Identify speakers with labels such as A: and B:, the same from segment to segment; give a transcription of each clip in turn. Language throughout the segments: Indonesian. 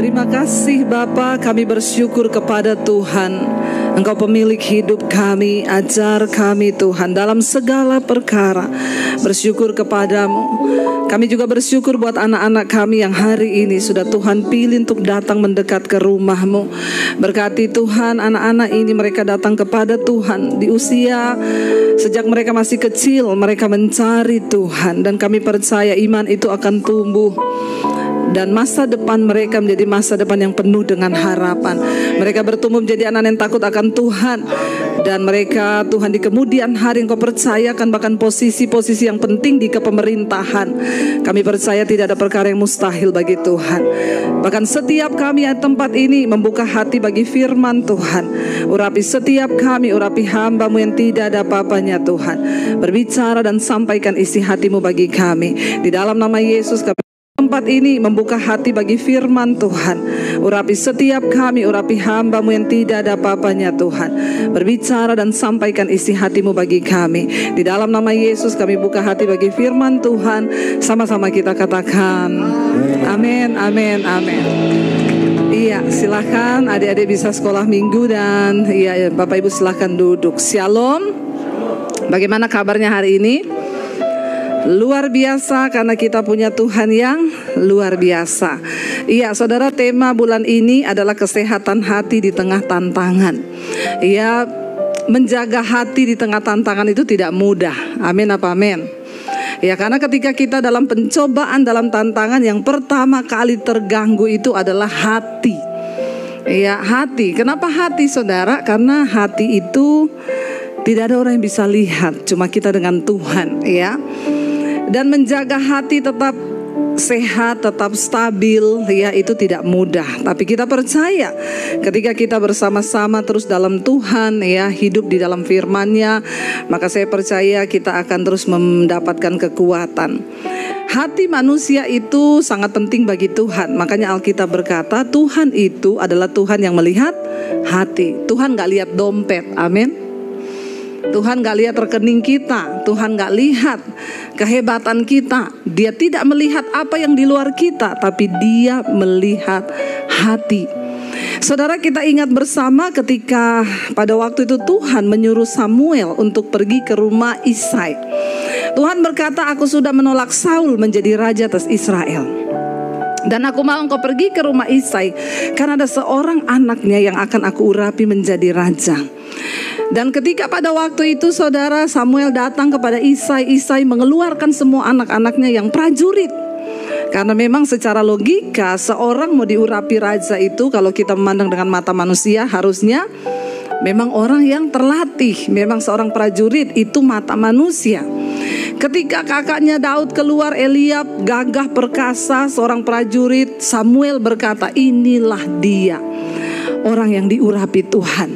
A: Terima kasih Bapa, kami bersyukur kepada Tuhan. Engkau pemilik hidup kami, ajar kami Tuhan dalam segala perkara. Bersyukur kepadamu. Kami juga bersyukur buat anak-anak kami yang hari ini sudah Tuhan pilih untuk datang mendekat ke rumah-Mu. Berkati Tuhan anak-anak ini, mereka datang kepada Tuhan di usia sejak mereka masih kecil, mereka mencari Tuhan. Dan kami percaya iman itu akan tumbuh. Dan masa depan mereka menjadi masa depan yang penuh dengan harapan. Mereka bertumbuh menjadi anak yang takut akan Tuhan. Dan mereka Tuhan di kemudian hari Engkau percayakan bahkan posisi-posisi yang penting di kepemerintahan. Kami percaya tidak ada perkara yang mustahil bagi Tuhan. Bahkan setiap kami di tempat ini membuka hati bagi firman Tuhan. Urapi setiap kami, urapi hamba-Mu yang tidak ada apa-apanya Tuhan. Berbicara dan sampaikan isi hati-Mu bagi kami. Di dalam nama Yesus kami tempat ini membuka hati bagi firman Tuhan. Urapi setiap kami, urapi hamba-Mu yang tidak ada apa-apanya Tuhan. Berbicara dan sampaikan isi hati-Mu bagi kami. Di dalam nama Yesus kami buka hati bagi firman Tuhan. Sama-sama kita katakan amin, amin, amin. Iya, silakan adik-adik bisa sekolah minggu. Dan iya, Bapak Ibu silakan duduk. Shalom. Bagaimana kabarnya hari ini? Luar biasa karena kita punya Tuhan yang luar biasa. Iya saudara, tema bulan ini adalah kesehatan hati di tengah tantangan. Iya, menjaga hati di tengah tantangan itu tidak mudah. Amin apa amin? Ya, karena ketika kita dalam pencobaan, dalam tantangan, yang pertama kali terganggu itu adalah hati. Iya, hati. Kenapa hati saudara? Karena hati itu tidak ada orang yang bisa lihat, cuma kita dengan Tuhan, ya. Dan menjaga hati tetap sehat, tetap stabil, ya itu tidak mudah. Tapi kita percaya ketika kita bersama-sama terus dalam Tuhan, ya hidup di dalam firman-Nya, maka saya percaya kita akan terus mendapatkan kekuatan. Hati manusia itu sangat penting bagi Tuhan. Makanya Alkitab berkata Tuhan itu adalah Tuhan yang melihat hati. Tuhan gak lihat dompet, amin. Tuhan gak lihat rekening kita, Tuhan gak lihat kehebatan kita. Dia tidak melihat apa yang di luar kita, tapi Dia melihat hati. Saudara, kita ingat bersama ketika pada waktu itu Tuhan menyuruh Samuel untuk pergi ke rumah Isai. Tuhan berkata, aku sudah menolak Saul menjadi raja atas Israel. Dan aku mau engkau pergi ke rumah Isai, karena ada seorang anaknya yang akan aku urapi menjadi raja. Dan ketika pada waktu itu saudara, Samuel datang kepada Isai. Isai mengeluarkan semua anak-anaknya yang prajurit. Karena memang secara logika seorang mau diurapi raja itu, kalau kita memandang dengan mata manusia, harusnya memang orang yang terlatih. Memang seorang prajurit itu mata manusia. Ketika kakaknya Daud keluar, Eliab gagah perkasa, seorang prajurit, Samuel berkata, inilah dia, orang yang diurapi Tuhan.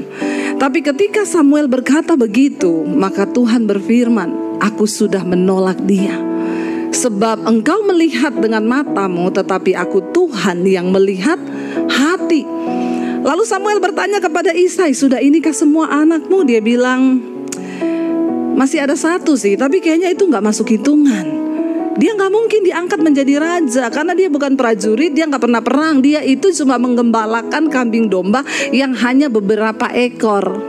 A: Tapi ketika Samuel berkata begitu, maka Tuhan berfirman, aku sudah menolak dia. Sebab engkau melihat dengan matamu, tetapi aku Tuhan yang melihat hati. Lalu Samuel bertanya kepada Isai, sudah inikah semua anakmu? Dia bilang, masih ada satu sih, tapi kayaknya itu gak masuk hitungan. Dia gak mungkin diangkat menjadi raja, karena dia bukan prajurit, dia gak pernah perang. Dia itu cuma menggembalakan kambing domba yang hanya beberapa ekor.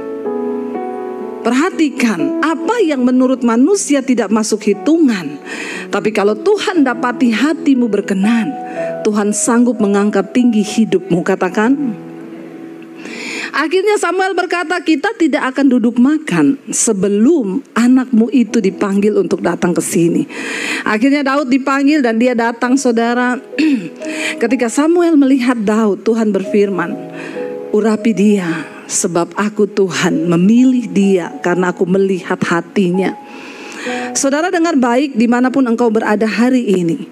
A: Perhatikan, apa yang menurut manusia tidak masuk hitungan, tapi kalau Tuhan dapati hatimu berkenan, Tuhan sanggup mengangkat tinggi hidupmu. Katakan. Akhirnya Samuel berkata, kita tidak akan duduk makan sebelum anakmu itu dipanggil untuk datang ke sini. Akhirnya Daud dipanggil dan dia datang saudara. Ketika Samuel melihat Daud, Tuhan berfirman, urapi dia, sebab aku Tuhan memilih dia karena aku melihat hatinya. Saudara, dengar baik dimanapun engkau berada hari ini.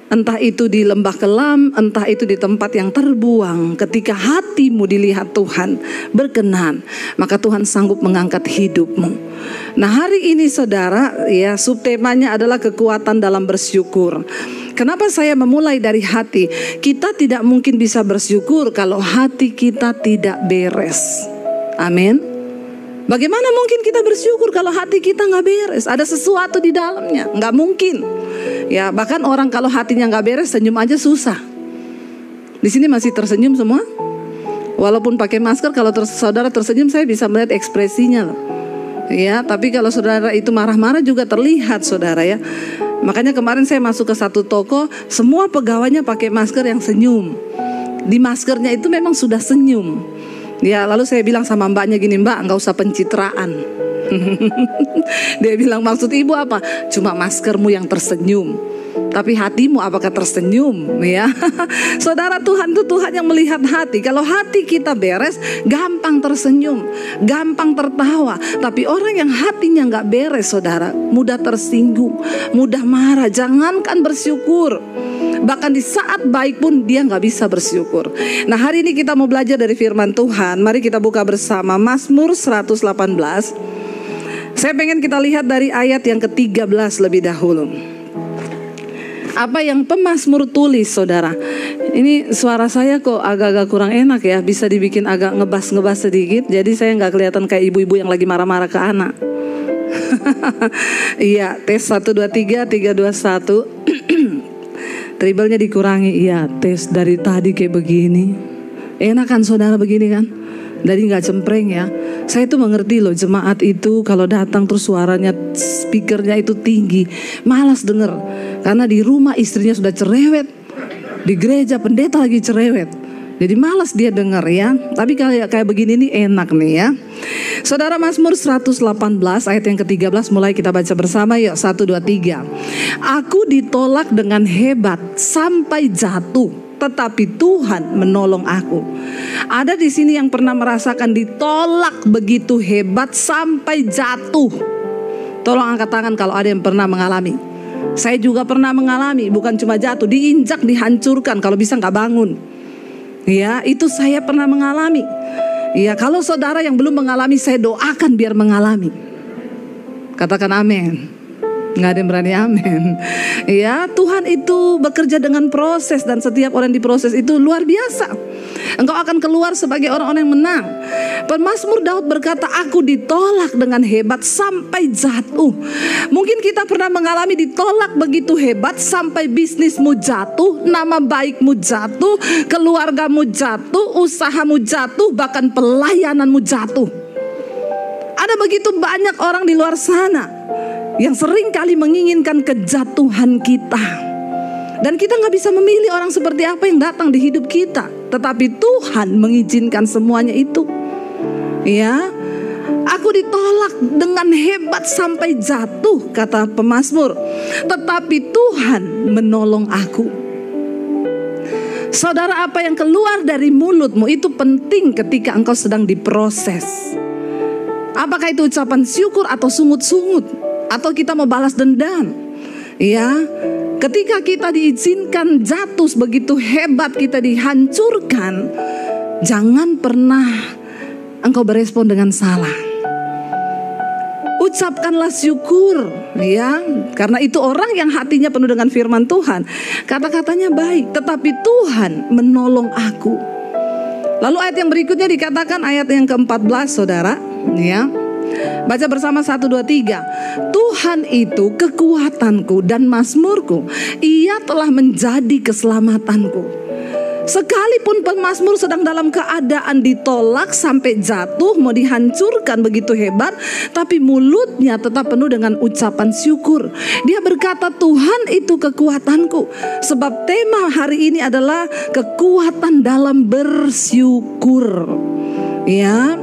A: Entah itu di lembah kelam, entah itu di tempat yang terbuang, ketika hatimu dilihat Tuhan berkenan, maka Tuhan sanggup mengangkat hidupmu. Nah, hari ini saudara, ya subtemanya adalah kekuatan dalam bersyukur. Kenapa saya memulai dari hati? Kita tidak mungkin bisa bersyukur kalau hati kita tidak beres. Amin. Bagaimana mungkin kita bersyukur kalau hati kita nggak beres? Ada sesuatu di dalamnya, nggak mungkin. Ya, bahkan orang kalau hatinya nggak beres senyum aja susah. Di sini masih tersenyum semua? Walaupun pakai masker, kalau saudara tersenyum saya bisa melihat ekspresinya loh. Ya, tapi kalau saudara itu marah-marah juga terlihat saudara ya. Makanya kemarin saya masuk ke satu toko, semua pegawainya pakai masker yang senyum. Di maskernya itu memang sudah senyum. Ya, lalu saya bilang sama mbaknya gini, Mbak, nggak usah pencitraan. Dia bilang, maksud ibu apa? Cuma maskermu yang tersenyum, tapi hatimu apakah tersenyum? Ya, saudara, Tuhan itu Tuhan yang melihat hati. Kalau hati kita beres, gampang tersenyum, gampang tertawa. Tapi orang yang hatinya nggak beres, saudara, mudah tersinggung, mudah marah. Jangankan bersyukur, bahkan di saat baik pun dia nggak bisa bersyukur. Nah, hari ini kita mau belajar dari firman Tuhan. Mari kita buka bersama Mazmur 118. Saya pengen kita lihat dari ayat yang ke-13 lebih dahulu. Apa yang pemazmur tulis, saudara. Ini suara saya kok agak-agak kurang enak ya. Bisa dibikin agak ngebas-ngebas sedikit. Jadi saya nggak kelihatan kayak ibu-ibu yang lagi marah-marah ke anak. Iya, tes 1, 2, 3, 3, 2, 1. Treble-nya dikurangi. Iya, tes dari tadi kayak begini. Enak kan saudara begini kan? Jadi nggak cempreng ya. Saya tuh mengerti loh, jemaat itu kalau datang terus suaranya, speakernya itu tinggi, malas denger. Karena di rumah istrinya sudah cerewet, di gereja pendeta lagi cerewet, jadi malas dia denger ya. Tapi kayak begini nih enak nih ya. Saudara, Mazmur 118 ayat yang ke-13 mulai kita baca bersama yuk. 1, 2, 3. Aku ditolak dengan hebat sampai jatuh, tetapi Tuhan menolong aku. Ada di sini yang pernah merasakan ditolak begitu hebat sampai jatuh? Tolong angkat tangan kalau ada yang pernah mengalami. Saya juga pernah mengalami, bukan cuma jatuh, diinjak, dihancurkan, kalau bisa nggak bangun. Ya, itu saya pernah mengalami. Ya, kalau saudara yang belum mengalami, saya doakan biar mengalami. Katakan amin. Nggak ada yang berani amin. Ya, Tuhan itu bekerja dengan proses, dan setiap orang di proses itu luar biasa. Engkau akan keluar sebagai orang-orang yang menang. Pemazmur Daud berkata, aku ditolak dengan hebat sampai jatuh. Mungkin kita pernah mengalami ditolak begitu hebat sampai bisnismu jatuh, nama baikmu jatuh, keluargamu jatuh, usahamu jatuh, bahkan pelayananmu jatuh. Ada begitu banyak orang di luar sana yang sering kali menginginkan kejatuhan kita. Dan kita gak bisa memilih orang seperti apa yang datang di hidup kita. Tetapi Tuhan mengizinkan semuanya itu. Ya, aku ditolak dengan hebat sampai jatuh, kata pemazmur, tetapi Tuhan menolong aku. Saudara, apa yang keluar dari mulutmu itu penting ketika engkau sedang diproses. Apakah itu ucapan syukur atau sungut-sungut, atau kita mau balas dendam? Ya, ketika kita diizinkan jatuh begitu hebat, kita dihancurkan, jangan pernah engkau berespon dengan salah. Ucapkanlah syukur, ya, karena itu orang yang hatinya penuh dengan firman Tuhan. Kata-katanya baik, tetapi Tuhan menolong aku. Lalu ayat yang berikutnya dikatakan, ayat yang ke-14, saudara, ya. Baca bersama 1, 2, 3. Tuhan itu kekuatanku dan mazmurku, Ia telah menjadi keselamatanku. Sekalipun pemazmur sedang dalam keadaan ditolak sampai jatuh, mau dihancurkan begitu hebat, tapi mulutnya tetap penuh dengan ucapan syukur. Dia berkata, Tuhan itu kekuatanku. Sebab tema hari ini adalah kekuatan dalam bersyukur. Ya,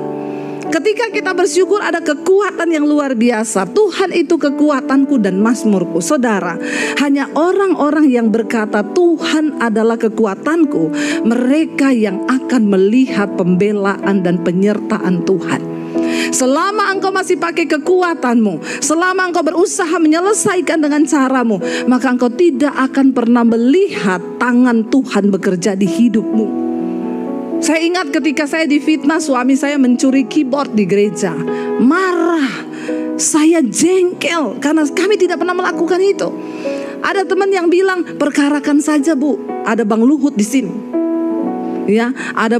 A: ketika kita bersyukur ada kekuatan yang luar biasa. Tuhan itu kekuatanku dan mazmurku. Saudara, hanya orang-orang yang berkata Tuhan adalah kekuatanku, mereka yang akan melihat pembelaan dan penyertaan Tuhan. Selama engkau masih pakai kekuatanmu, selama engkau berusaha menyelesaikan dengan caramu, maka engkau tidak akan pernah melihat tangan Tuhan bekerja di hidupmu. Saya ingat ketika saya difitnah suami saya mencuri keyboard di gereja. Marah, saya jengkel karena kami tidak pernah melakukan itu. Ada teman yang bilang, perkarakan saja Bu, ada Bang Luhut di sini. Ya, ada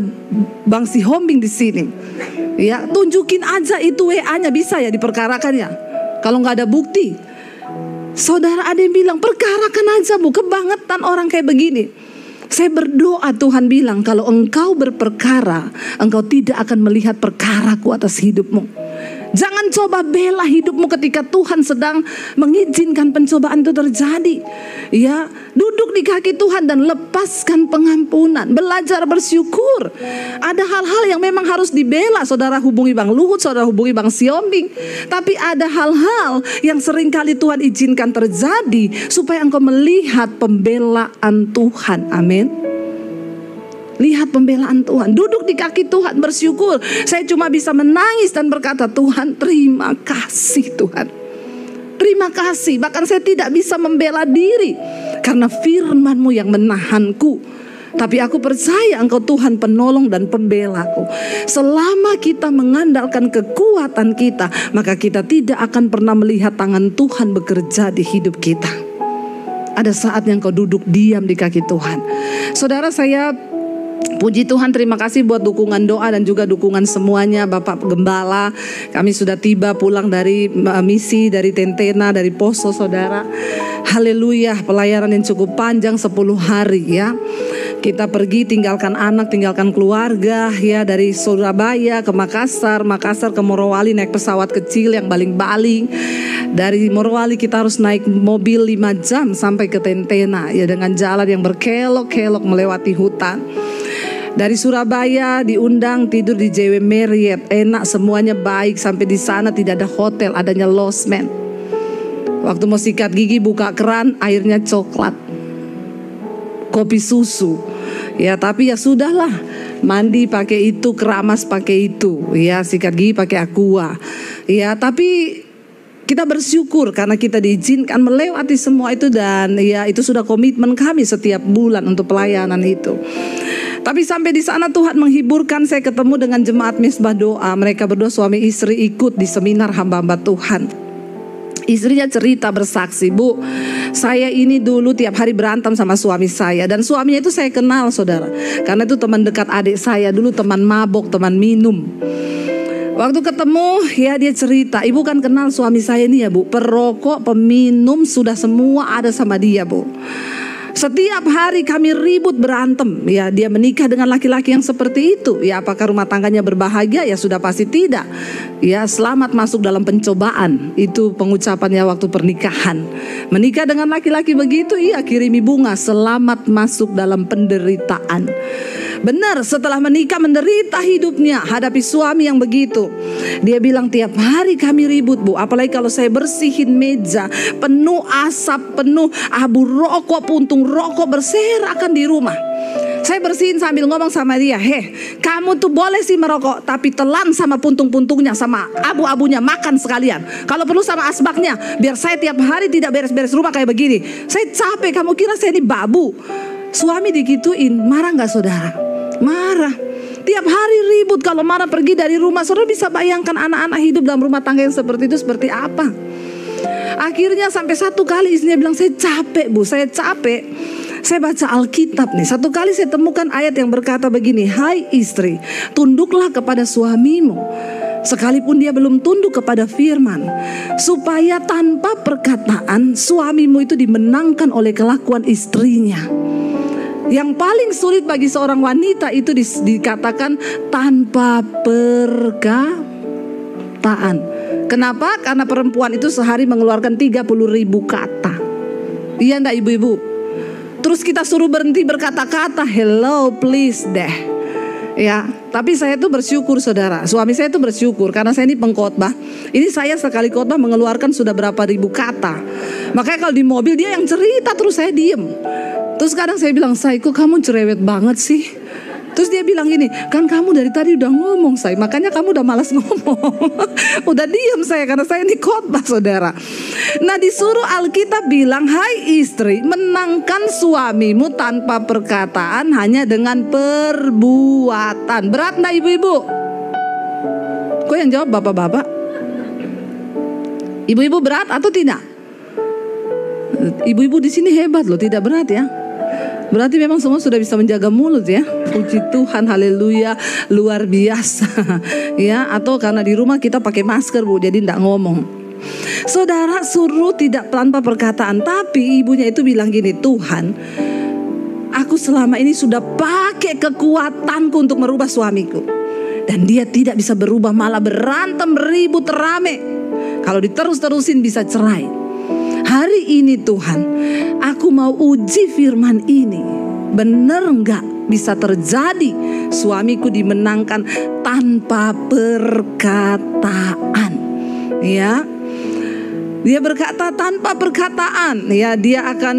A: Bang Sihombing di sini. Ya, tunjukin aja itu WA-nya, bisa ya diperkarakan ya. Kalau nggak ada bukti. Saudara, ada yang bilang, perkarakan aja Bu, kebangetan orang kayak begini. Saya berdoa, Tuhan bilang kalau engkau berperkara, engkau tidak akan melihat perkaraku atas hidupmu. Jangan coba bela hidupmu ketika Tuhan sedang mengizinkan pencobaan itu terjadi. Ya, duduk di kaki Tuhan dan lepaskan pengampunan. Belajar bersyukur. Ada hal-hal yang memang harus dibela. Saudara hubungi Bang Luhut, saudara hubungi Bang Siombing. Tapi ada hal-hal yang seringkali Tuhan izinkan terjadi supaya engkau melihat pembelaan Tuhan. Amin. Lihat pembelaan Tuhan, duduk di kaki Tuhan, bersyukur. Saya cuma bisa menangis dan berkata, Tuhan terima kasih Tuhan. Terima kasih, bahkan saya tidak bisa membela diri karena firman-Mu yang menahanku. Tapi aku percaya Engkau Tuhan penolong dan pembelaku. Selama kita mengandalkan kekuatan kita, maka kita tidak akan pernah melihat tangan Tuhan bekerja di hidup kita. Ada saatnya Engkau duduk diam di kaki Tuhan. Saudara, saya puji Tuhan, terima kasih buat dukungan doa dan juga dukungan semuanya. Bapak Gembala, kami sudah tiba pulang dari misi, dari Tentena, dari Poso, saudara. Haleluya, pelayaran yang cukup panjang 10 hari ya. Kita pergi tinggalkan anak, tinggalkan keluarga ya, dari Surabaya ke Makassar, Makassar ke Morowali naik pesawat kecil yang baling-baling. Dari Morowali kita harus naik mobil 5 jam sampai ke Tentena ya, dengan jalan yang berkelok-kelok melewati hutan. Dari Surabaya diundang tidur di JW Marriott, enak, semuanya baik. Sampai di sana tidak ada hotel, adanya losmen. Waktu mau sikat gigi buka keran, airnya coklat, kopi susu. Ya tapi ya sudahlah, mandi pakai itu, keramas pakai itu, ya sikat gigi pakai Aqua. Ya tapi kita bersyukur karena kita diizinkan melewati semua itu, dan ya itu sudah komitmen kami setiap bulan untuk pelayanan itu. Tapi sampai di sana Tuhan menghiburkan, saya ketemu dengan jemaat Misbah Doa. Mereka berdua suami istri ikut di seminar hamba-hamba Tuhan. Istrinya cerita bersaksi, Bu, saya ini dulu tiap hari berantem sama suami saya. Dan suaminya itu saya kenal saudara, karena itu teman dekat adik saya, dulu teman mabok, teman minum. Waktu ketemu ya dia cerita, ibu kan kenal suami saya ini ya Bu, perokok, peminum, sudah semua ada sama dia Bu. Setiap hari kami ribut berantem. Ya, dia menikah dengan laki-laki yang seperti itu. Ya, apakah rumah tangganya berbahagia? Ya sudah pasti tidak. Ya, selamat masuk dalam pencobaan. Itu pengucapannya waktu pernikahan. Menikah dengan laki-laki begitu, iya kirimi bunga, selamat masuk dalam penderitaan. Benar, setelah menikah menderita hidupnya hadapi suami yang begitu. Dia bilang tiap hari kami ribut Bu, apalagi kalau saya bersihin meja penuh asap, penuh abu rokok, puntung rokok berserakan di rumah. Saya bersihin sambil ngomong sama dia, kamu tuh boleh sih merokok, tapi telan sama puntung-puntungnya, sama abu-abunya, makan sekalian. Kalau perlu sama asbaknya, biar saya tiap hari tidak beres-beres rumah kayak begini. Saya capek, kamu kira saya ini babu? Suami digituin, marah gak saudara? Marah. Tiap hari ribut, kalau marah pergi dari rumah. Saudara bisa bayangkan anak-anak hidup dalam rumah tangga yang seperti itu seperti apa. Akhirnya sampai satu kali istrinya bilang, saya capek Bu, saya capek. Saya baca Alkitab nih, satu kali saya temukan ayat yang berkata begini, hai istri, tunduklah kepada suamimu sekalipun dia belum tunduk kepada firman, supaya tanpa perkataan suamimu itu dimenangkan oleh kelakuan istrinya. Yang paling sulit bagi seorang wanita itu dikatakan tanpa perkataan. Kenapa? Karena perempuan itu sehari mengeluarkan 30.000 kata. Iya enggak ibu-ibu? Terus kita suruh berhenti berkata-kata, hello please deh. Ya, tapi saya tuh bersyukur saudara. Suami saya tuh bersyukur karena saya ini pengkhotbah. Ini saya sekali khotbah mengeluarkan sudah berapa ribu kata. Makanya kalau di mobil dia yang cerita terus saya diem. Terus kadang saya bilang, Say, kok kamu cerewet banget sih? Terus dia bilang gini, kan kamu dari tadi udah ngomong Say, makanya kamu udah malas ngomong. Udah diam saya, karena saya ini khotbah saudara. Nah disuruh Alkitab bilang, hai istri, menangkan suamimu tanpa perkataan, hanya dengan perbuatan. Berat gak ibu-ibu? Kok yang jawab bapak-bapak? Ibu-ibu berat atau tidak? Ibu-ibu di sini hebat loh, tidak berat ya. Berarti memang semua sudah bisa menjaga mulut ya. Puji Tuhan, haleluya, luar biasa. Ya, atau karena di rumah kita pakai masker Bu, jadi tidak ngomong. Saudara suruh tidak tanpa perkataan, tapi ibunya itu bilang gini, Tuhan, Aku selama ini sudah pakai kekuatanku untuk merubah suamiku, dan dia tidak bisa berubah, malah berantem, ribut, rame. Kalau diterus-terusin bisa cerai. Hari ini Tuhan, aku mau uji firman ini. Benar enggak bisa terjadi suamiku dimenangkan tanpa perkataan? Ya, dia berkata tanpa perkataan, ya dia akan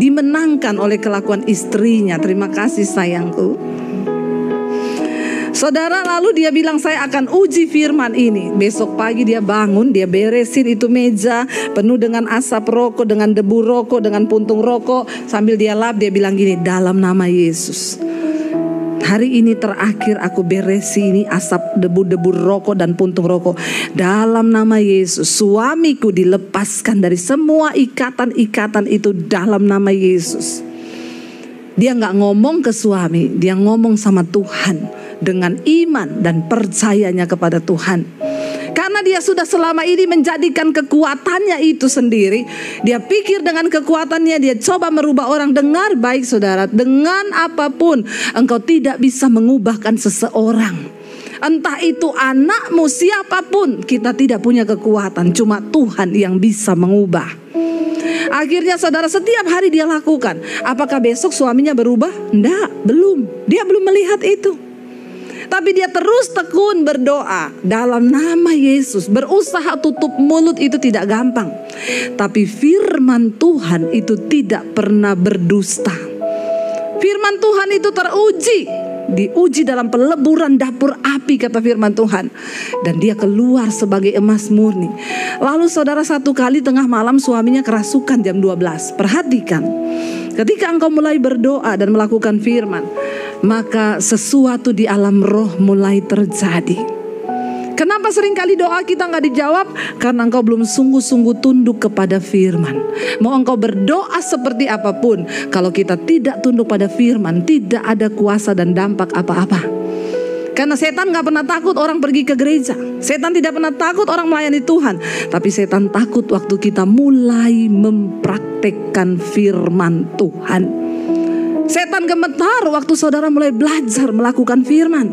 A: dimenangkan oleh kelakuan istrinya. Terima kasih sayangku. Saudara, lalu dia bilang saya akan uji firman ini. Besok pagi dia bangun, dia beresin itu meja penuh dengan asap rokok, dengan debu rokok, dengan puntung rokok. Sambil dia lap, dia bilang gini, dalam nama Yesus, hari ini terakhir aku beresin ini asap, debu-debu rokok dan puntung rokok. Dalam nama Yesus, suamiku dilepaskan dari semua ikatan-ikatan itu dalam nama Yesus. Dia gak ngomong ke suami, dia ngomong sama Tuhan dengan iman dan percayanya kepada Tuhan. Karena dia sudah selama ini menjadikan kekuatannya itu sendiri. Dia pikir dengan kekuatannya dia coba merubah orang. Dengar baik saudara, dengan apapun engkau tidak bisa mengubahkan seseorang. Entah itu anakmu, siapapun, kita tidak punya kekuatan. Cuma Tuhan yang bisa mengubah. Akhirnya saudara, setiap hari dia lakukan. Apakah besok suaminya berubah? Enggak, belum. Dia belum melihat itu. Tapi dia terus tekun berdoa dalam nama Yesus. Berusaha tutup mulut itu tidak gampang. Tapi firman Tuhan itu tidak pernah berdusta. Firman Tuhan itu teruji. Diuji dalam peleburan dapur api, kata firman Tuhan. Dan dia keluar sebagai emas murni. Lalu saudara, satu kali tengah malam suaminya kerasukan jam 12. Perhatikan, ketika engkau mulai berdoa dan melakukan firman, maka sesuatu di alam roh mulai terjadi. Kenapa seringkali doa kita gak dijawab? Karena engkau belum sungguh-sungguh tunduk kepada firman. Mau engkau berdoa seperti apapun, kalau kita tidak tunduk pada firman, tidak ada kuasa dan dampak apa-apa. Karena setan gak pernah takut orang pergi ke gereja. Setan tidak pernah takut orang melayani Tuhan. Tapi setan takut waktu kita mulai mempraktekkan firman Tuhan. Setan gemetar waktu saudara mulai belajar melakukan firman.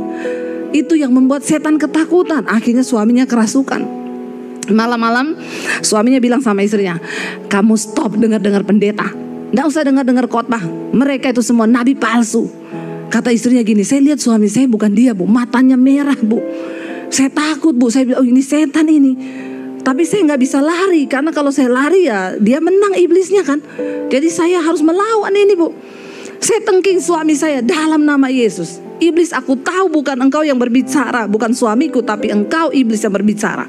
A: Itu yang membuat setan ketakutan. Akhirnya suaminya kerasukan. Malam-malam suaminya bilang sama istrinya, kamu stop dengar-dengar pendeta, nggak usah dengar-dengar khotbah. Mereka itu semua nabi palsu. Kata istrinya gini, saya lihat suami saya bukan dia bu, matanya merah bu. Saya takut bu, saya bilang oh ini setan ini. Tapi saya nggak bisa lari, karena kalau saya lari ya dia menang iblisnya kan. Jadi saya harus melawan ini bu. Saya tengking suami saya dalam nama Yesus. Iblis, aku tahu bukan engkau yang berbicara, bukan suamiku, tapi engkau iblis yang berbicara.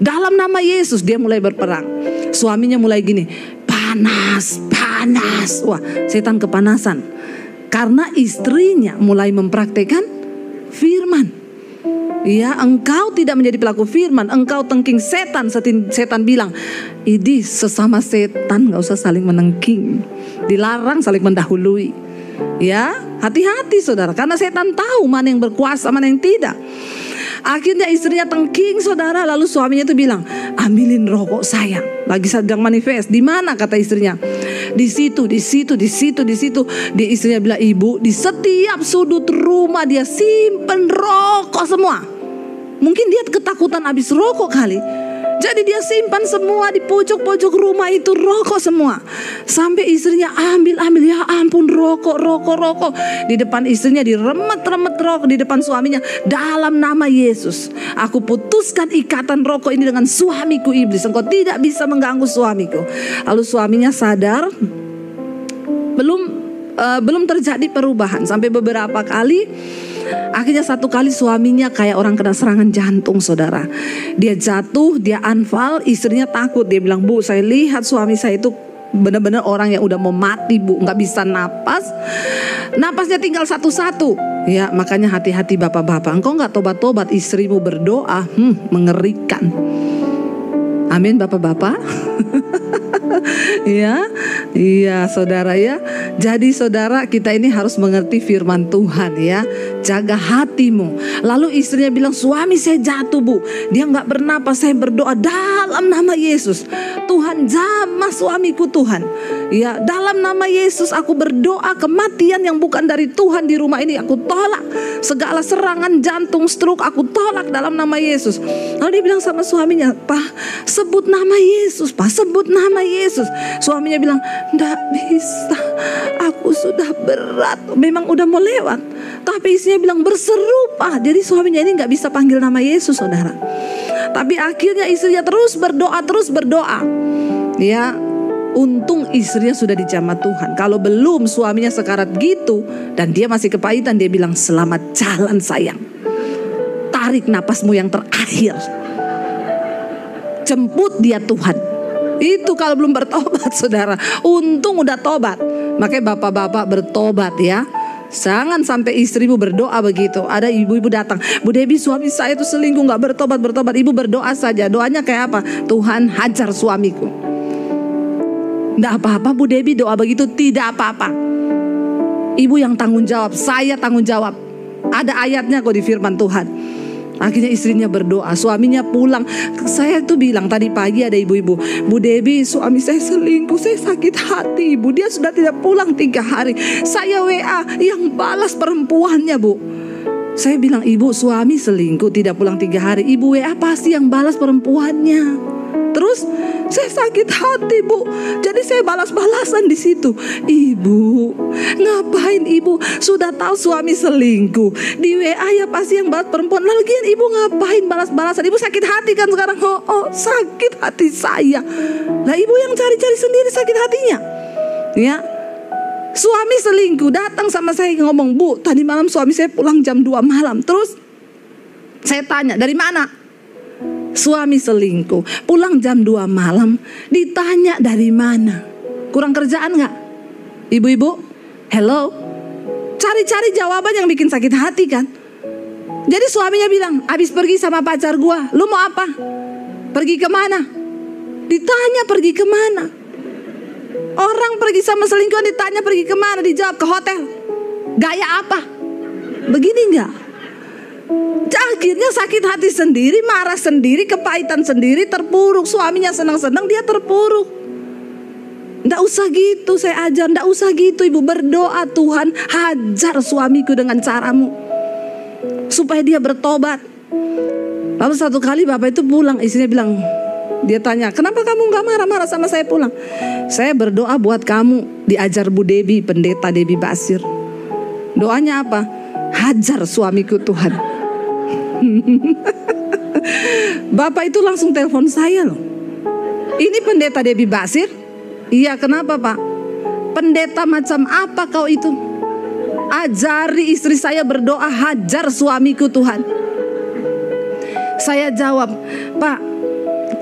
A: Dalam nama Yesus dia mulai berperang. Suaminya mulai gini, panas, panas. Wah, setan kepanasan. Karena istrinya mulai mempraktekkan firman. Ya, engkau tidak menjadi pelaku firman, engkau tengking setan. Setan bilang, ini sesama setan, gak usah saling menengking. Dilarang saling mendahului. Ya, hati-hati saudara, karena setan tahu mana yang berkuasa, mana yang tidak. Akhirnya istrinya tengking saudara, lalu suaminya itu bilang, ambilin rokok saya. Lagi sedang manifest. Di mana kata istrinya? Di situ, di situ, di situ, di situ. Dia istrinya bilang, ibu, di setiap sudut rumah dia simpen rokok semua. Mungkin dia ketakutan habis rokok kali. Jadi dia simpan semua di pojok-pojok rumah itu, rokok semua. Sampai istrinya ambil, ya ampun, rokok. Di depan istrinya diremet-remet rokok, di depan suaminya. Dalam nama Yesus, aku putuskan ikatan rokok ini dengan suamiku iblis. Engkau tidak bisa mengganggu suamiku. Lalu suaminya sadar, belum terjadi perubahan. Sampai beberapa kali. Akhirnya satu kali suaminya kayak orang kena serangan jantung saudara. Dia jatuh, dia anfal, istrinya takut. Dia bilang, bu, saya lihat suami saya itu benar-benar orang yang udah mau mati bu, nggak bisa napas, napasnya tinggal satu-satu. Ya, makanya hati-hati bapak-bapak, engkau nggak tobat-tobat istrimu berdoa, mengerikan. Amin bapak-bapak. Ya, Iya saudara ya. Jadi saudara, kita ini harus mengerti firman Tuhan ya. Jaga hatimu. Lalu istrinya bilang, suami saya jatuh bu, dia gak bernapas. Saya berdoa dalam nama Yesus, Tuhan jamah suamiku Tuhan. Ya, dalam nama Yesus aku berdoa kematian yang bukan dari Tuhan di rumah ini aku tolak. Segala serangan jantung, stroke aku tolak dalam nama Yesus. Lalu dia bilang sama suaminya, Pak sebut nama Yesus, Pak sebut nama Yesus. Suaminya bilang, nggak bisa, aku sudah berat. Memang udah mau lewat, tapi istrinya bilang berseru Pak. Jadi suaminya ini nggak bisa panggil nama Yesus saudara. Tapi akhirnya istrinya terus berdoa. Ya, untung istrinya sudah dijamah Tuhan. Kalau belum suaminya sekarat gitu dan dia masih kepahitan, dia bilang selamat jalan sayang, tarik napasmu yang terakhir, jemput dia Tuhan. Itu kalau belum bertobat saudara. Untung udah tobat. Makanya bapak-bapak bertobat ya. Jangan sampai istrimu berdoa begitu. Ada ibu-ibu datang, Bu Debbie suami saya itu selingkuh gak bertobat. Ibu berdoa saja. Doanya kayak apa? Tuhan hajar suamiku. Nggak apa-apa Bu Debbie doa begitu, tidak apa-apa. Ibu yang tanggung jawab, saya tanggung jawab. Ada ayatnya kok di firman Tuhan. Akhirnya istrinya berdoa, suaminya pulang. Saya tuh bilang tadi pagi ada ibu-ibu, Bu Debbie suami saya selingkuh, saya sakit hati ibu. Dia sudah tidak pulang 3 hari. Saya WA, yang balas perempuannya bu. Saya bilang, ibu suami selingkuh tidak pulang 3 hari, ibu WA pasti yang balas perempuannya. Terus saya sakit hati bu, jadi saya balas-balasan di situ. Ibu, ngapain ibu sudah tahu suami selingkuh, di WA ya pasti yang balas perempuan. Lagian ibu ngapain balas-balasan? Ibu sakit hati kan sekarang? Oh sakit hati saya. Lah ibu yang cari-cari sendiri sakit hatinya. Ya, suami selingkuh datang sama saya ngomong, Bu tadi malam suami saya pulang jam 2 malam. Terus saya tanya, dari mana? Suami selingkuh, pulang jam 2 malam. Ditanya dari mana? Kurang kerjaan gak? Ibu-ibu, hello? Cari-cari jawaban yang bikin sakit hati kan? Jadi suaminya bilang, abis pergi sama pacar gua. Lu mau apa? Pergi kemana? Ditanya pergi kemana? Orang pergi sama selingkuhan ditanya pergi kemana? Dijawab ke hotel. Gaya apa? Begini gak? Akhirnya sakit hati sendiri, marah sendiri, kepahitan sendiri, terpuruk. Suaminya senang-senang, dia terpuruk. Nggak usah gitu, saya ajar. Nggak usah gitu, ibu berdoa, Tuhan hajar suamiku dengan caramu supaya dia bertobat. Lalu satu kali bapak itu pulang, istrinya bilang, dia tanya, kenapa kamu nggak marah-marah sama saya pulang? Saya berdoa buat kamu, diajar Bu Debbie, pendeta Debbie Basir. Doanya apa? Hajar suamiku Tuhan. Bapak itu langsung telepon saya loh. Ini pendeta Debbie Basir? Iya, kenapa Pak? Pendeta macam apa kau itu? Ajari istri saya berdoa, hajar suamiku Tuhan. Saya jawab, Pak,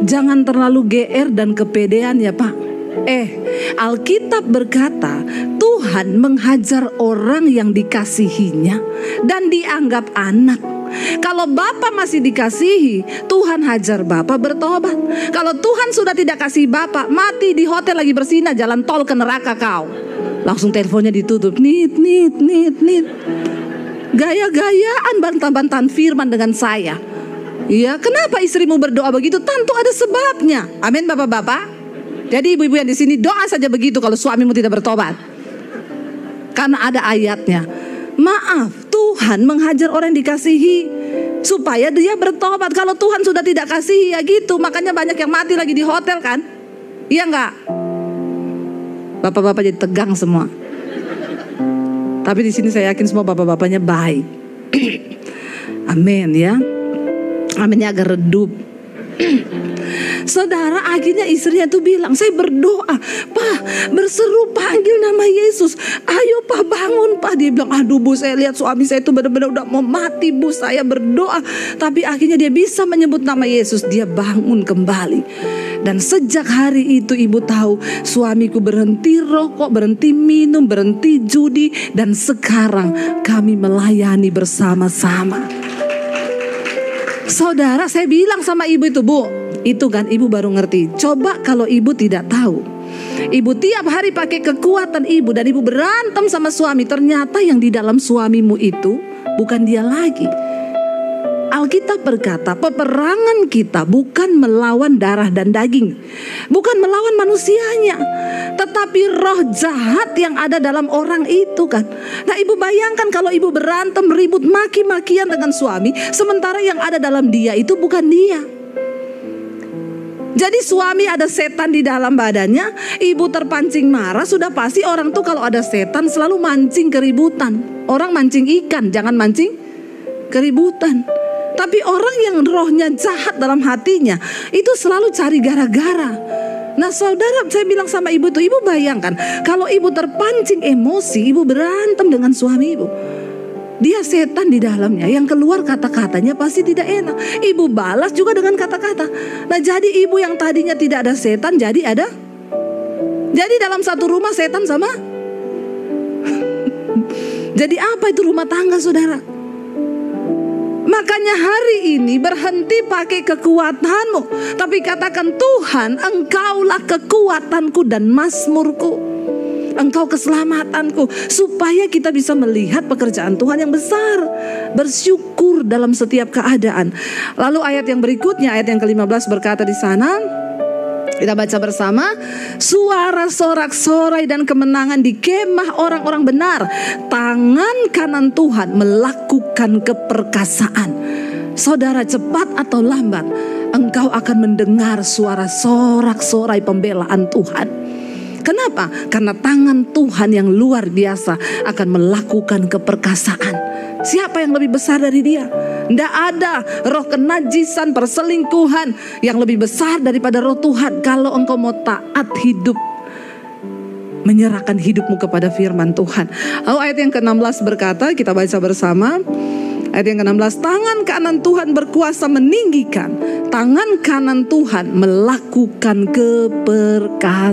A: jangan terlalu GR dan kepedean ya Pak. Alkitab berkata, Tuhan menghajar orang yang dikasihinya dan dianggap anak. Kalau Bapak masih dikasihi, Tuhan hajar Bapak bertobat. Kalau Tuhan sudah tidak kasih Bapak, mati di hotel lagi bersinah, jalan tol ke neraka kau. Langsung teleponnya ditutup. Nit. Gaya-gayaan bantah-bantahan firman dengan saya. Iya, kenapa istrimu berdoa begitu? Tentu ada sebabnya. Amin Bapak-bapak. Jadi ibu-ibu yang di sini doa saja begitu kalau suamimu tidak bertobat. Karena ada ayatnya. Maaf, Tuhan menghajar orang yang dikasihi supaya dia bertobat. Kalau Tuhan sudah tidak kasih ya gitu. Makanya banyak yang mati lagi di hotel kan? Iya enggak? Bapak-bapak jadi tegang semua. Tapi di sini saya yakin semua bapak-bapaknya baik. Amin ya. Aminnya agak redup. Saudara, akhirnya istrinya tuh bilang, saya berdoa, Pak, berseru panggil nama Yesus. Ayo Pak, bangun Pak. Dia bilang, aduh Bu, saya lihat suami saya itu benar-benar udah mau mati Bu. Saya berdoa, tapi akhirnya dia bisa menyebut nama Yesus. Dia bangun kembali. Dan sejak hari itu ibu tahu, suamiku berhenti rokok, berhenti minum, berhenti judi. Dan sekarang kami melayani bersama-sama. Saudara, saya bilang sama ibu itu, Bu, itu kan ibu baru ngerti. Coba kalau ibu tidak tahu, Ibu tiap hari pakai kekuatan ibu dan ibu berantem sama suami. Ternyata yang di dalam suamimu itu bukan dia lagi. Alkitab berkata, peperangan kita bukan melawan darah dan daging, bukan melawan manusianya, tetapi roh jahat yang ada dalam orang itu kan. Nah, ibu bayangkan kalau ibu berantem, ribut, maki-makian dengan suami, sementara yang ada dalam dia itu bukan dia. Jadi suami ada setan di dalam badannya, ibu terpancing marah, sudah pasti orang tuh kalau ada setan selalu mancing keributan. Orang mancing ikan, jangan mancing keributan. Tapi orang yang rohnya jahat dalam hatinya itu selalu cari gara-gara. Nah saudara, saya bilang sama ibu tuh, ibu bayangkan kalau ibu terpancing emosi, ibu berantem dengan suami ibu. Dia setan di dalamnya, yang keluar kata-katanya pasti tidak enak. Ibu balas juga dengan kata-kata. Nah jadi ibu yang tadinya tidak ada setan jadi ada. Jadi dalam satu rumah setan sama. Jadi apa itu rumah tangga, saudara? Makanya hari ini berhenti pakai kekuatanmu, tapi katakan, Tuhan, Engkaulah kekuatanku dan mazmurku, Engkau keselamatanku, supaya kita bisa melihat pekerjaan Tuhan yang besar, bersyukur dalam setiap keadaan. Lalu ayat yang berikutnya, ayat yang ke-15 berkata di sana, kita baca bersama, suara sorak-sorai dan kemenangan di kemah orang-orang benar. Tangan kanan Tuhan melakukan keperkasaan. Saudara, cepat atau lambat engkau akan mendengar suara sorak-sorai pembelaan Tuhan. Kenapa? Karena tangan Tuhan yang luar biasa akan melakukan keperkasaan. Siapa yang lebih besar dari dia? Tidak ada roh kenajisan, perselingkuhan yang lebih besar daripada roh Tuhan. Kalau engkau mau taat hidup, menyerahkan hidupmu kepada firman Tuhan. Lalu ayat yang ke-16 berkata, kita baca bersama. Ayat yang ke-16, tangan kanan Tuhan berkuasa meninggikan, tangan kanan Tuhan melakukan keperkasaan.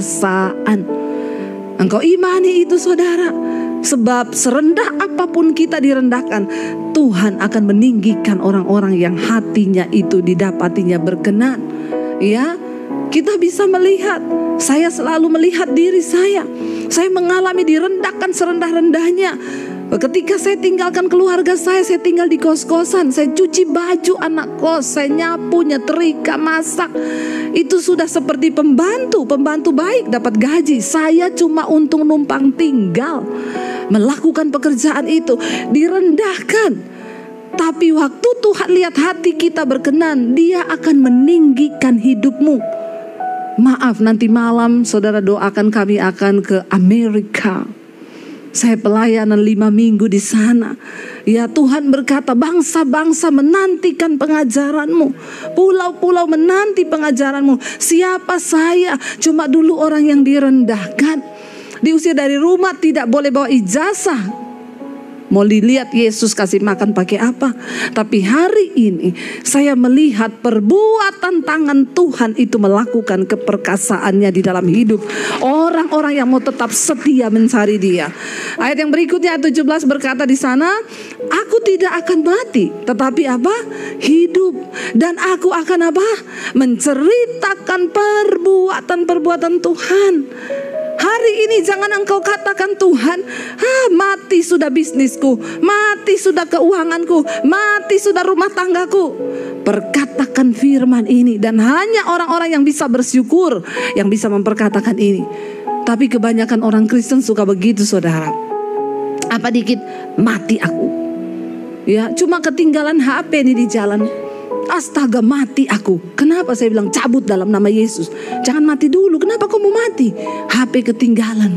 A: Engkau imani itu, saudara. Sebab serendah apapun kita direndahkan, Tuhan akan meninggikan orang-orang yang hatinya itu didapatinya berkenan. Ya, kita bisa melihat, saya selalu melihat diri saya mengalami direndahkan serendah-rendahnya. Ketika saya tinggalkan keluarga saya tinggal di kos-kosan, saya cuci baju anak kos, saya nyapu, nyetrika, masak. Itu sudah seperti pembantu baik dapat gaji. Saya cuma untuk numpang tinggal, melakukan pekerjaan itu, direndahkan. Tapi waktu Tuhan lihat hati kita berkenan, Dia akan meninggikan hidupmu. Maaf, nanti malam saudara doakan kami akan ke Amerika. Saya pelayanan 5 minggu di sana. Ya, Tuhan berkata, bangsa-bangsa menantikan pengajaranmu, pulau-pulau menanti pengajaranmu. Siapa saya? Cuma dulu orang yang direndahkan, diusir dari rumah, tidak boleh bawa ijazah. Mau dilihat Yesus kasih makan pakai apa? Tapi hari ini saya melihat perbuatan tangan Tuhan itu melakukan keperkasaannya di dalam hidup orang-orang yang mau tetap setia mencari Dia. Ayat yang berikutnya, ayat 17 berkata di sana, aku tidak akan mati, tetapi apa? Hidup. Dan aku akan apa? Menceritakan perbuatan-perbuatan Tuhan. Hari ini jangan engkau katakan, Tuhan, mati sudah bisnisku, mati sudah keuanganku, mati sudah rumah tanggaku. Perkatakan firman ini, dan hanya orang-orang yang bisa bersyukur yang bisa memperkatakan ini. Tapi kebanyakan orang Kristen suka begitu, saudara. Apa dikit, mati aku. Ya, cuma ketinggalan HP nih di jalan. Astaga, mati aku. Kenapa saya bilang cabut dalam nama Yesus? Jangan mati dulu. Kenapa kau mau mati? HP ketinggalan.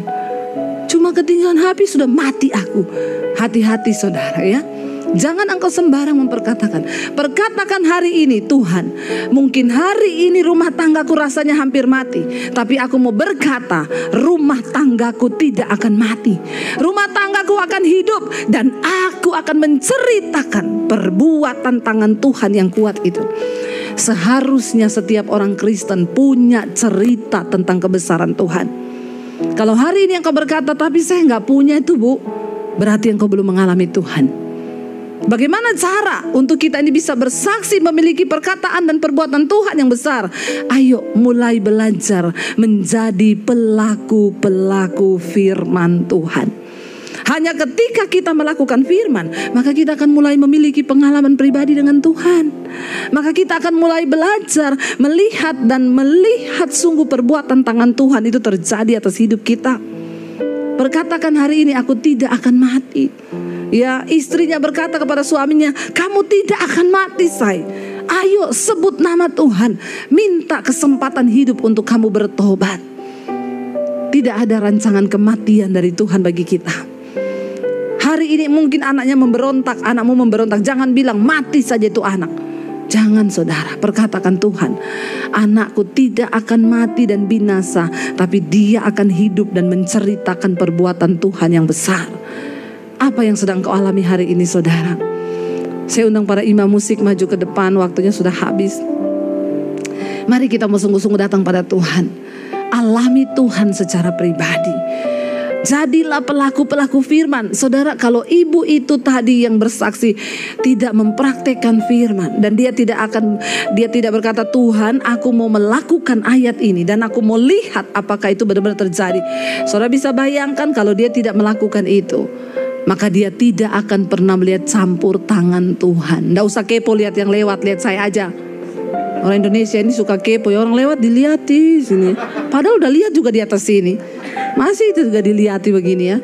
A: Cuma ketinggalan HP sudah mati aku. Hati-hati, saudara, ya. Jangan engkau sembarang memperkatakan. Perkatakan hari ini, Tuhan, mungkin hari ini rumah tanggaku rasanya hampir mati, tapi aku mau berkata, rumah tanggaku tidak akan mati. Rumah tanggaku akan hidup, dan aku akan menceritakan perbuatan tangan Tuhan yang kuat itu. Seharusnya setiap orang Kristen punya cerita tentang kebesaran Tuhan. Kalau hari ini engkau berkata, tapi saya nggak punya itu, Bu, berarti engkau belum mengalami Tuhan. Bagaimana cara untuk kita ini bisa bersaksi memiliki perkataan dan perbuatan Tuhan yang besar? Ayo mulai belajar menjadi pelaku-pelaku firman Tuhan. Hanya ketika kita melakukan firman, maka kita akan mulai memiliki pengalaman pribadi dengan Tuhan. Maka kita akan mulai belajar melihat sungguh perbuatan tangan Tuhan itu terjadi atas hidup kita. Berkatakan hari ini, aku tidak akan mati. Ya, istrinya berkata kepada suaminya, kamu tidak akan mati, say. Ayo sebut nama Tuhan, minta kesempatan hidup untuk kamu bertobat. Tidak ada rancangan kematian dari Tuhan bagi kita. Hari ini mungkin anaknya memberontak, anakmu memberontak. Jangan bilang mati saja itu anak. Jangan saudara, perkatakan Tuhan, anakku tidak akan mati dan binasa, tapi dia akan hidup dan menceritakan perbuatan Tuhan yang besar. Apa yang sedang kau alami hari ini saudara? Saya undang para imam musik maju ke depan, waktunya sudah habis. Mari kita sungguh-sungguh datang pada Tuhan. Alami Tuhan secara pribadi. Jadilah pelaku-pelaku firman. Saudara, kalau ibu itu tadi yang bersaksi tidak mempraktekkan firman, dan dia tidak berkata, Tuhan aku mau melakukan ayat ini dan aku mau lihat apakah itu benar-benar terjadi. Saudara bisa bayangkan kalau dia tidak melakukan itu, maka dia tidak akan pernah melihat campur tangan Tuhan. Nggak usah kepo lihat yang lewat, lihat saya aja. Orang Indonesia ini suka kepo, ya orang lewat dilihat di sini. Padahal udah lihat juga di atas sini. Masih itu juga dilihati begini ya.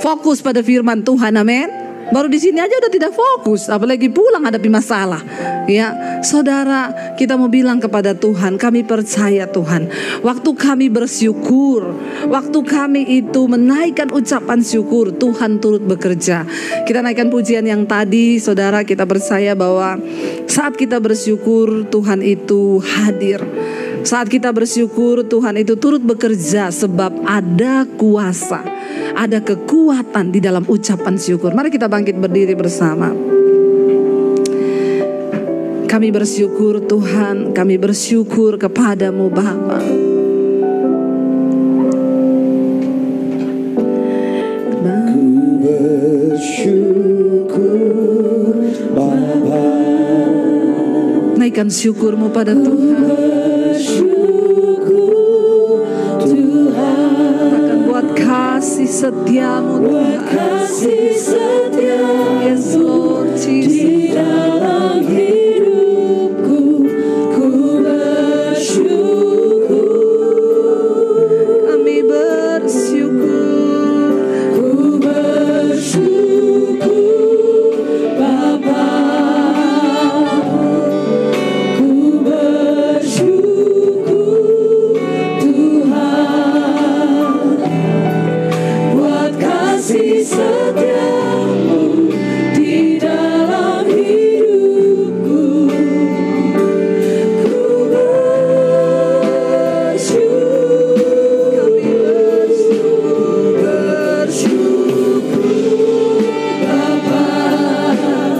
A: Fokus pada firman Tuhan, amin. Baru di sini aja udah tidak fokus, apalagi pulang hadapi masalah. Ya, saudara, kita mau bilang kepada Tuhan, kami percaya Tuhan. Waktu kami bersyukur, waktu kami itu menaikkan ucapan syukur, Tuhan turut bekerja. Kita naikkan pujian yang tadi, saudara, kita percaya bahwa saat kita bersyukur, Tuhan itu hadir. Saat kita bersyukur, Tuhan itu turut bekerja sebab ada kuasa, ada kekuatan di dalam ucapan syukur. Mari kita bangkit berdiri bersama. Kami bersyukur Tuhan, kami bersyukur kepadamu Bapa.
B: Ku bersyukur Bapa.
A: Naikkan syukurmu pada Tuhan. Kasih setiamu Tuhan,
B: kasih setiamu,
A: yes Lord Jesus.
B: Di dalam hidupku ku bersyukur.
A: Kami bersyukur,
B: ku bersyukur Bapa. Ku bersyukur Tuhan, buat kasih setiamu di dalam hidupku. Ku bersyukur Bapa.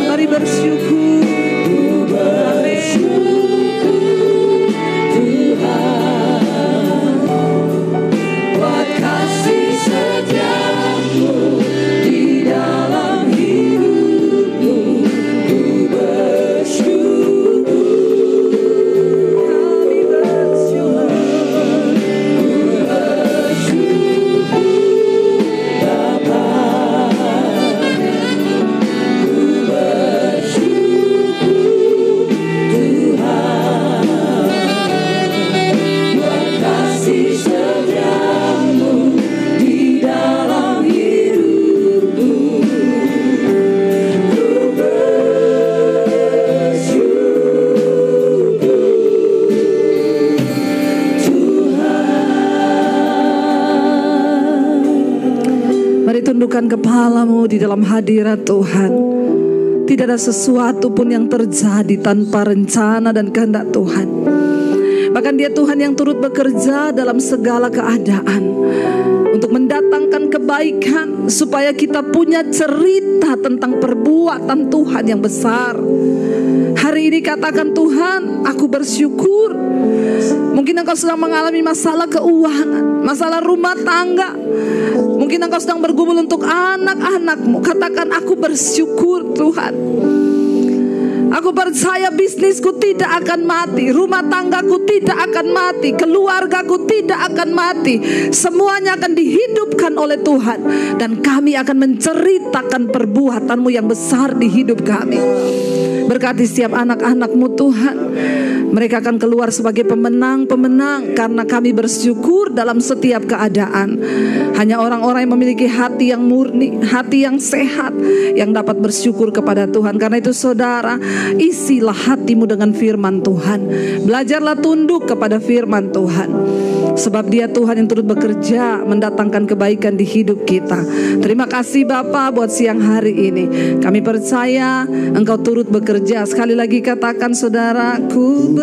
A: mari bersyukur.
B: Ku bersyukur Tuhan, buat kasih setiamu di dalam hidupku. Ku bersyukur,
A: Kami bersyukur,
B: ku bersyukur Bapa. Ku bersyukur Tuhan, buat kasih setiamu di dalam hidupku. Ku bersyukur Tuhan.
A: mari tundukkan kepalamu di dalam hadirat Tuhan. Tidak ada sesuatu pun yang terjadi tanpa rencana dan kehendak Tuhan. Bahkan Dia Tuhan yang turut bekerja dalam segala keadaan untuk mendatangkan kebaikan, supaya kita punya cerita tentang perbuatan Tuhan yang besar. Hari ini katakan, Tuhan, aku bersyukur. Mungkin engkau sedang mengalami masalah keuangan, masalah rumah tangga. Mungkin engkau sedang bergumul untuk anak-anakmu. Katakan, aku bersyukur Tuhan. Aku percaya bisnisku tidak akan mati, rumah tanggaku tidak akan mati, keluargaku tidak akan mati. Semuanya akan dihidupkan oleh Tuhan. Dan kami akan menceritakan perbuatan-Mu yang besar di hidup kami. Berkati setiap anak-anak-Mu Tuhan. Mereka akan keluar sebagai pemenang-pemenang karena kami bersyukur dalam setiap keadaan. Hanya orang-orang yang memiliki hati yang murni, hati yang sehat, yang dapat bersyukur kepada Tuhan. Karena itu saudara, isilah hatimu dengan firman Tuhan. Belajarlah tunduk kepada firman Tuhan. Sebab Dia Tuhan yang turut bekerja mendatangkan kebaikan di hidup kita. Terima kasih Bapa buat siang hari ini. Kami percaya Engkau turut bekerja. Sekali lagi katakan, saudaraku